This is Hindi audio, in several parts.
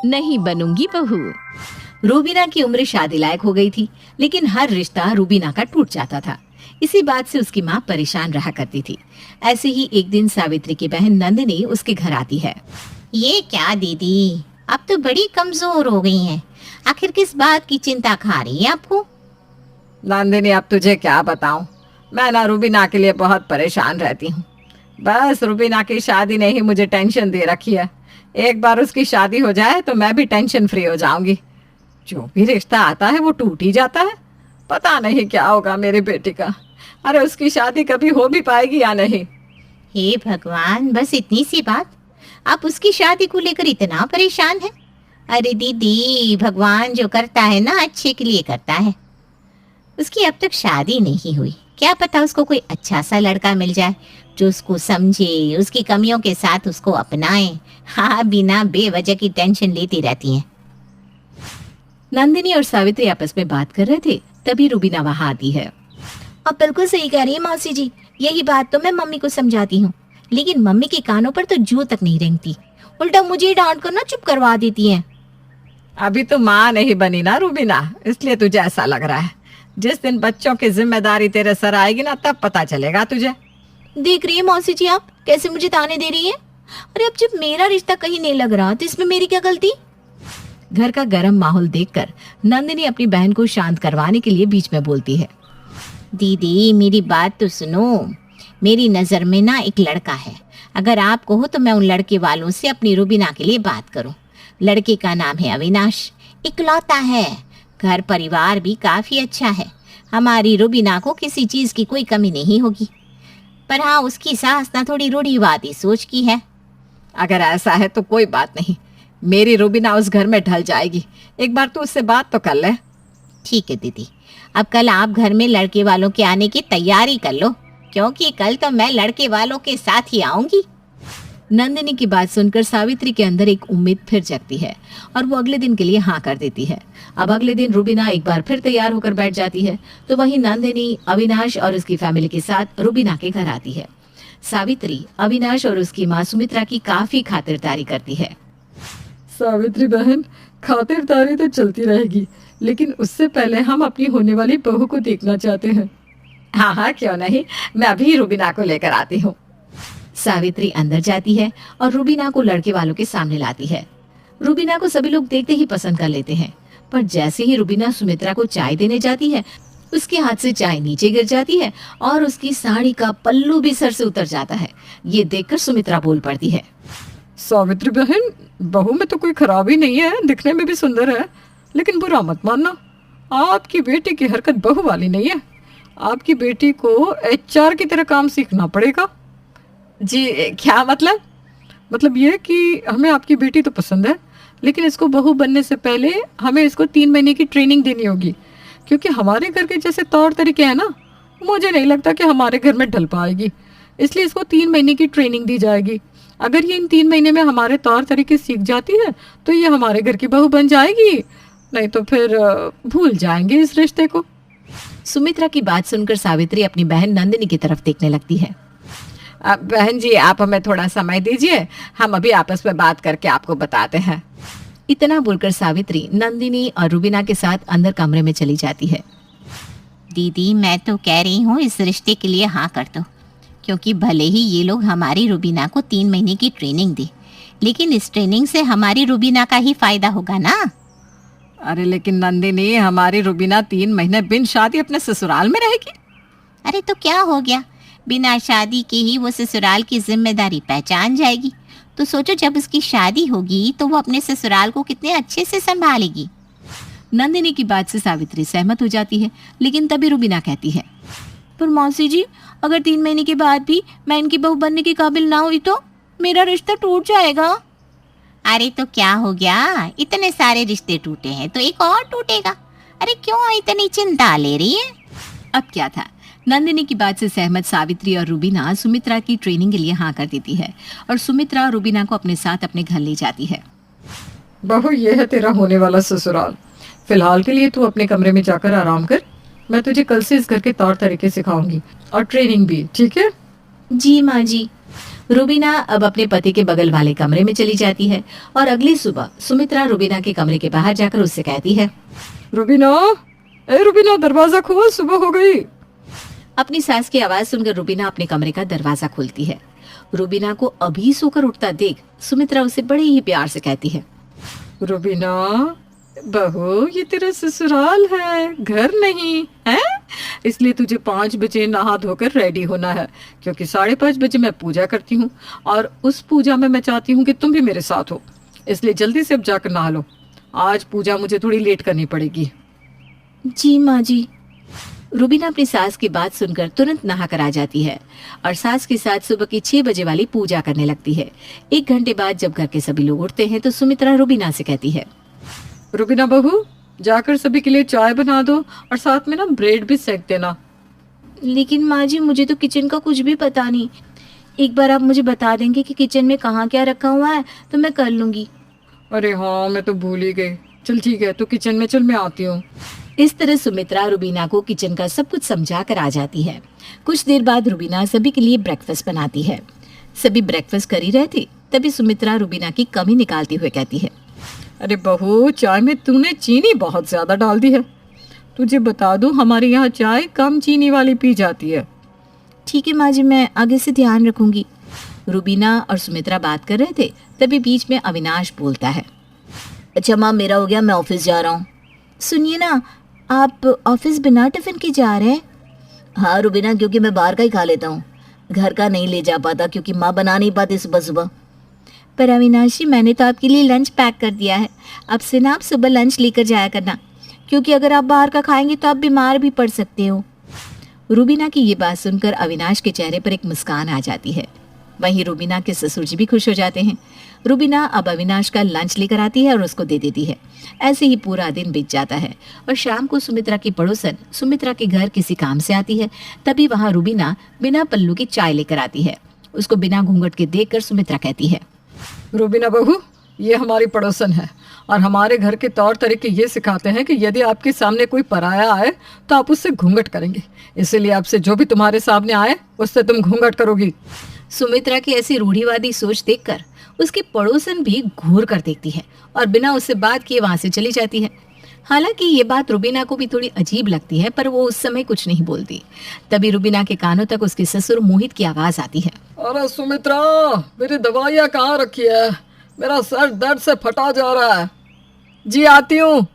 नहीं बनूंगी बहू। रूबीना की उम्र शादी लायक हो गई थी, लेकिन हर रिश्ता रूबीना का टूट जाता था। इसी बात से उसकी माँ परेशान रहा करती थी। ऐसे ही एक दिन सावित्री की बहन नंदिनी उसके घर आती है। ये क्या दीदी, अब तो बड़ी कमजोर हो गई हैं। आखिर किस बात की चिंता खा रही है आपको? नंदिनी, अब तुझे क्या बताऊं, मैं ना रूबीना के लिए बहुत परेशान रहती हूँ। बस रूबीना की शादी ने ही मुझे टेंशन दे रखी है। एक बार उसकी शादी हो जाए तो मैं भी टेंशन फ्री हो जाऊंगी। जो भी रिश्ता आता है वो टूट ही जाता है। पता नहीं क्या होगा मेरी बेटी का। अरे उसकी शादी कभी हो भी पाएगी या नहीं। हे भगवान, बस इतनी सी बात, आप उसकी शादी को लेकर इतना परेशान हैं? अरे दीदी, भगवान जो करता है ना अच्छे के लिए करता है। उसकी अब तक शादी नहीं हुई, क्या पता उसको कोई अच्छा सा लड़का मिल जाए जो उसको समझे, उसकी कमियों के साथ उसको अपनाए। हाँ, बिना बेवजह की टेंशन लेती रहती हैं। नंदिनी और सावित्री आपस में बात कर रहे थे, तभी रूबीना वहां आती है। आप बिल्कुल सही कह रही है मौसी जी, यही बात तो मैं मम्मी को समझाती हूँ, लेकिन मम्मी के कानों पर तो जू तक नहीं रेंगती, उल्टा मुझे डांट कर ना चुप करवा देती हैं। अभी तो माँ नहीं बनी ना रूबीना, इसलिए तुझे ऐसा लग रहा है। जिस दिन बच्चों की जिम्मेदारी तेरे सर आएगी ना, तब पता चलेगा तुझे। देख रही है मौसी जी आप कैसे मुझे ताने दे रही हैं? अरे अब जब मेरा रिश्ता कहीं नहीं लग रहा तो इसमें मेरी क्या गलती? घर का गर्म माहौल देखकर नंदिनी अपनी बहन को शांत करवाने के लिए बीच में बोलती है। दीदी, मेरी बात तो सुनो। मेरी नजर में ना एक लड़का है। अगर आप कहो तो मैं उन लड़के वालों से अपनी रूबीना के लिए बात करूं। लड़के का नाम है अविनाश, इकलौता है। घर परिवार भी काफी अच्छा है। हमारी रूबीना को किसी चीज की कोई कमी नहीं होगी। पर हाँ, उसकी सास ना थोड़ी रूढ़िवादी सोच की है। अगर ऐसा है तो कोई बात नहीं, मेरी रूबीना उस घर में ढल जाएगी। एक बार तू उससे बात तो कर ले। ठीक है दीदी, अब कल आप घर में लड़के वालों के आने की तैयारी कर लो, क्योंकि कल तो मैं लड़के वालों के साथ ही आऊंगी। नंदिनी की बात सुनकर सावित्री के अंदर एक उम्मीद फिर जगती है और वो अगले दिन के लिए हाँ कर देती है। अब अगले दिन रूबीना एक बार फिर तैयार होकर बैठ जाती है, तो वहीं नंदिनी अविनाश और उसकी फैमिली के साथ रूबीना के घर आती है। सावित्री अविनाश और उसकी माँ सुमित्रा की काफी खातिरदारी करती है। सावित्री बहन, खातिरदारी तो चलती रहेगी, लेकिन उससे पहले हम अपनी होने वाली बहू को देखना चाहते हैं। हाँ हाँ, क्यों नहीं, मैं अभी रूबीना को लेकर आती हूँ। सावित्री अंदर जाती है और रूबीना को लड़के वालों के सामने लाती है। रूबीना को सभी लोग देखते ही पसंद कर लेते हैं, पर जैसे ही रूबीना सुमित्रा को चाय देने जाती है, उसके हाथ से चाय नीचे गिर जाती है और उसकी साड़ी का पल्लू भी सर से उतर जाता है। ये देखकर सुमित्रा बोल पड़ती है। सावित्री बहन, बहू में तो कोई खराबी नहीं है, दिखने में भी सुंदर है, लेकिन बुरा मत मानना, आपकी बेटी की हरकत बहू वाली नहीं है। आपकी बेटी को एचआर की तरह काम सीखना पड़ेगा। जी क्या मतलब? मतलब ये कि हमें आपकी बेटी तो पसंद है, लेकिन इसको बहू बनने से पहले हमें इसको 3 महीने की ट्रेनिंग देनी होगी, क्योंकि हमारे घर के जैसे तौर तरीके हैं ना, मुझे नहीं लगता कि हमारे घर में ढल पाएगी। इसलिए इसको 3 महीने की ट्रेनिंग दी जाएगी। अगर ये इन 3 महीने में हमारे तौर तरीके सीख जाती है तो ये हमारे घर की बहू बन जाएगी, नहीं तो फिर भूल जाएंगे इस रिश्ते को। सुमित्रा की बात सुनकर सावित्री अपनी बहन नंदिनी की तरफ देखने लगती है। बहन जी, आप हमें थोड़ा समय दीजिए, हम अभी आपस में बात करके आपको बताते हैं। इतना बोलकर सावित्री नंदिनी और रूबीना के साथ अंदर कमरे में चली जाती है। दीदी, मैं तो कह रही हूँ इस रिश्ते के लिए हाँ कर दो, क्योंकि भले ही ये लोग हमारी रूबीना को 3 महीने की ट्रेनिंग दे, लेकिन इस ट्रेनिंग से हमारी रूबीना का ही फायदा होगा ना। अरे लेकिन नंदिनी, हमारी रूबीना 3 महीने बिन शादी अपने ससुराल में रहेगी। अरे तो क्या हो गया, बिना शादी के ही वो ससुराल की जिम्मेदारी पहचान जाएगी। तो सोचो, जब उसकी शादी होगी तो वो अपने ससुराल को कितने अच्छे से संभालेगी। नंदिनी की बात से सावित्री सहमत हो जाती है, लेकिन तभी रूबीना कहती है, पर मौसी जी, अगर 3 महीने के बाद भी मैं इनकी बहू बनने के काबिल ना हुई तो मेरा रिश्ता टूट जाएगा। अरे तो क्या हो गया, इतने सारे रिश्ते टूटे हैं तो एक और टूटेगा। अरे क्यों इतनी चिंता ले रही है? अब क्या था, नंदिनी की बात से सहमत सावित्री और रूबीना सुमित्रा की ट्रेनिंग के लिए हाँ कर देती है और सुमित्रा रूबीना को अपने साथ अपने घर ले जाती है। बहू, ये है तेरा होने वाला ससुराल। फिलहाल के लिए तू अपने कमरे में जाकर आराम कर। मैं तुझे कल से इस घर के तौर तरीके सिखाऊंगी और ट्रेनिंग भी, ठीक है? जी माँ जी। रुबीना अब अपने पति के बगल वाले कमरे में चली जाती है और अगली सुबह सुमित्रा रुबीना के कमरे के बाहर जाकर उससे कहती है, रुबीना, ए रुबीना, दरवाजा खोल, सुबह हो गई। अपनी सास की आवाज सुनकर रुबीना अपने कमरे का दरवाजा खोलती है। रुबीना को अभी सोकर उठता देख सुमित्रा उसे बड़े ही प्यार से कहती है, रुबीना बहू, ये तेरा ससुराल है, घर नहीं है, इसलिए तुझे 5 बजे नहा धोकर रेडी होना है, क्योंकि 5:30 बजे मैं पूजा करती हूँ और उस पूजा में मैं चाहती हूँ कि तुम भी मेरे साथ हो, इसलिए जल्दी से अब जाकर नहा लो। आज पूजा मुझे थोड़ी लेट करनी पड़ेगी। जी माँ जी। रुबीना अपनी सास की बात सुनकर तुरंत नहा कर आ जाती है और सास के साथ सुबह की 6 बजे वाली पूजा करने लगती है। 1 घंटे बाद जब घर के सभी लोग उठते हैं तो सुमित्रा रुबीना से कहती है, रुबीना बहू, जाकर सभी के लिए चाय बना दो और साथ में ना ब्रेड भी सेक देना। लेकिन माँ जी, मुझे तो किचन का कुछ भी पता नहीं। एक बार आप मुझे बता देंगे कि किचन में कहाँ क्या रखा हुआ है तो मैं कर लूंगी। अरे हाँ, मैं तो भूल ही गई। चल ठीक है, तो किचन में चल, मैं आती हूँ। इस तरह सुमित्रा रुबीना को किचन का सब कुछ समझा कर आ जाती है। कुछ देर बाद रुबीना सभी के लिए ब्रेकफास्ट बनाती है। सभी ब्रेकफास्ट कर ही रहे थे तभी सुमित्रा रुबीना की कमी निकालते हुए कहती है, अरे बहू, चाय में तूने चीनी बहुत ज्यादा डाल दी है। तुझे बता दूं, हमारे यहाँ चाय कम चीनी वाली पी जाती है। ठीक है माँ जी, मैं आगे से ध्यान रखूंगी। रुबीना और सुमित्रा बात कर रहे थे तभी बीच में अविनाश बोलता है, अच्छा माँ, मेरा हो गया, मैं ऑफिस जा रहा हूँ। सुनिए ना, आप ऑफिस बिना टिफिन के जा रहे हैं? हाँ रुबीना, क्योंकि मैं बाहर का ही खा लेता हूँ, घर का नहीं ले जा पाता क्योंकि माँ बना नहीं पाती सुबह सुबह। पर अविनाश जी, मैंने तो आपके लिए लंच पैक कर दिया है। अब से ना आप सुबह लंच लेकर जाया करना, क्योंकि अगर आप बाहर का खाएंगे तो आप बीमार भी पड़ सकते हो। रुबीना की ये बात सुनकर अविनाश के चेहरे पर एक मुस्कान आ जाती है। वहीं रुबीना के ससुर जी भी खुश हो जाते हैं। रुबीना अब अविनाश का लंच लेकर आती है और उसको दे देती है। ऐसे ही पूरा दिन बीत जाता है और शाम को सुमित्रा की पड़ोसन सुमित्रा के घर किसी काम से आती है। तभी वहां रुबीना बिना पल्लू की चाय लेकर आती है। उसको बिना घूंघट के देखकर सुमित्रा कहती है, रुबीना बहू, ये हमारी पड़ोसन है और हमारे घर के तौर तरीके ये सिखाते हैं कि यदि आपके सामने कोई पराया आए तो आप उससे घूंघट करेंगे, इसीलिए आपसे जो भी तुम्हारे सामने आए उससे तुम घूंघट करोगी। सुमित्रा की ऐसी रूढ़िवादी सोच देखकर उसकी पड़ोसन भी घूर कर देखती है और बिना उससे बात किए वहां से चली जाती है। हालांकि ये बात रुबीना को भी थोड़ी अजीब लगती है, पर वो उस समय कुछ नहीं बोलती। तभी रुबीना के कानों तक उसके ससुर मोहित की आवाज आती है, अरे सुमित्रा, मेरी दवाइयाँ कहाँ रखी है? मेरा सर दर्द से फटा जा रहा है। जी आती हूँ।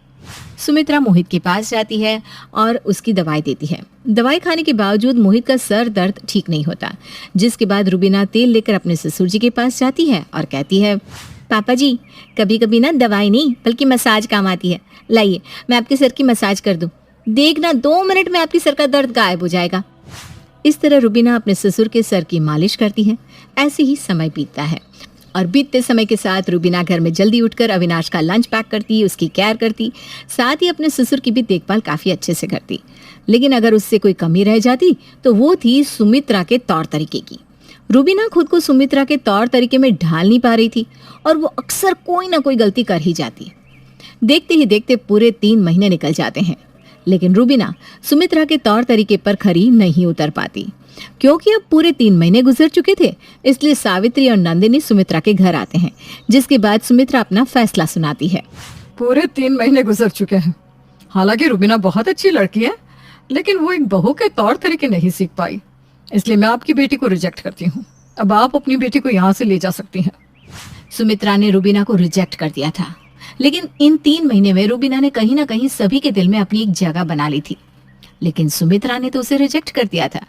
सुमित्रा मोहित के पास जाती है और उसकी दवाई देती है। दवाई खाने के बावजूद मोहित का सर दर्द ठीक नहीं होता, जिसके बाद रुबीना तेल लेकर अपने ससुर जी के पास जाती है और कहती है, पापा जी, कभी कभी ना दवाई नहीं बल्कि मसाज काम आती है। लाइए, मैं आपके सर की मसाज कर दूं। देखना 2 मिनट में आपकी सर का दर्द गायब हो जाएगा। इस तरह रुबीना अपने ससुर के सर की मालिश करती है। ऐसे ही समय बीतता है और बीतते समय के साथ रुबीना घर में जल्दी उठकर अविनाश का लंच पैक करती, उसकी केयर करती, साथ ही अपने ससुर की भी देखभाल काफी अच्छे से करती। लेकिन अगर उससे कोई कमी रह जाती तो वो थी सुमित्रा के तौर तरीके की। रुबीना खुद को सुमित्रा के तौर तरीके में ढाल नहीं पा रही थी और वो अक्सर कोई ना कोई गलती कर ही जाती। देखते ही देखते पूरे 3 महीने निकल जाते हैं, लेकिन रुबीना सुमित्रा के तौर तरीके पर खरी नहीं उतर पाती। क्योंकि अब पूरे 3 महीने गुजर चुके थे, इसलिए सावित्री और नंदिनी सुमित्रा के घर आते हैं, जिसके बाद सुमित्रा अपना फैसला सुनाती है। पूरे 3 महीने गुजर चुके हैं। हालांकि रुबीना बहुत अच्छी लड़की है, लेकिन वो एक बहू के तौर तरीके नहीं सीख पाई, इसलिए मैं आपकी बेटी को रिजेक्ट करती हूँ। अब आप अपनी बेटी को यहाँ से ले जा सकती हैं। सुमित्रा ने रुबीना को रिजेक्ट कर दिया था, लेकिन इन 3 महीने में रुबीना ने कहीं ना कहीं सभी के दिल में अपनी एक जगह बना ली थी। लेकिन सुमित्रा ने तो उसे रिजेक्ट कर दिया था,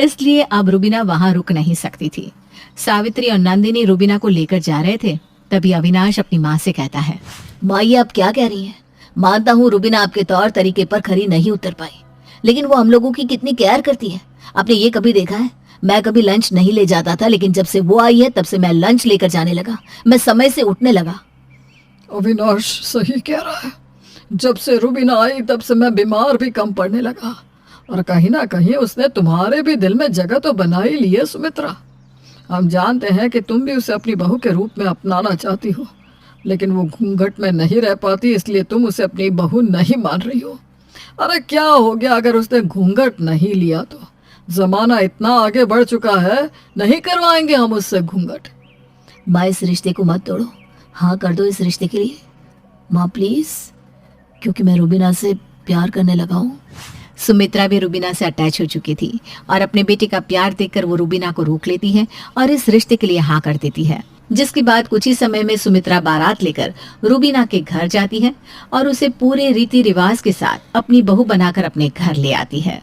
इसलिए अब रुबीना वहां रुक नहीं सकती थी। सावित्री और नंदिनी रुबीना को लेकर जा रहे थे, तभी अविनाश अपनी माँ से कहता है, माँ, ये आप क्या कह रही हैं? मानता हूँ रुबीना आपके तौर तरीके पर खरी नहीं उतर पाई, लेकिन वो हम लोगों की कितनी केयर करती है। आपने ये कभी देखा है? मैं कभी लंच नहीं ले जाता था, लेकिन जब से वो आई है तब से मैं लंच लेकर जाने लगा, मैं समय से उठने लगा। अविनाश सही कह रहा है। जब से रुबीना आई तब से मैं बीमार भी कम पड़ने लगा, और कहीं ना कहीं उसने तुम्हारे भी दिल में जगह तो बना ही ली है सुमित्रा। हम जानते हैं कि तुम भी उसे अपनी बहू के रूप में अपनाना चाहती हो, लेकिन वो घूंघट में नहीं रह पाती, इसलिए तुम उसे अपनी बहू नहीं मान रही हो। अरे क्या हो गया अगर उसने घूंघट नहीं लिया तो? जमाना इतना आगे बढ़ चुका है, नहीं करवाएंगे हम उससे घूंघट। माँ इस रिश्ते को मत तोड़ो, हाँ कर दो इस रिश्ते के लिए माँ प्लीज, क्योंकि मैं रुबीना से प्यार करने लगा हूँ। सुमित्रा भी रुबीना से अटैच हो चुकी थी और अपने बेटे का प्यार देखकर वो रुबीना को रोक लेती है और इस रिश्ते के लिए हाँ कर देती है। जिसके बाद कुछ ही समय में सुमित्रा बारात लेकर रुबीना के घर जाती है और उसे पूरे रीति रिवाज के साथ अपनी बहू बनाकर अपने घर ले आती है।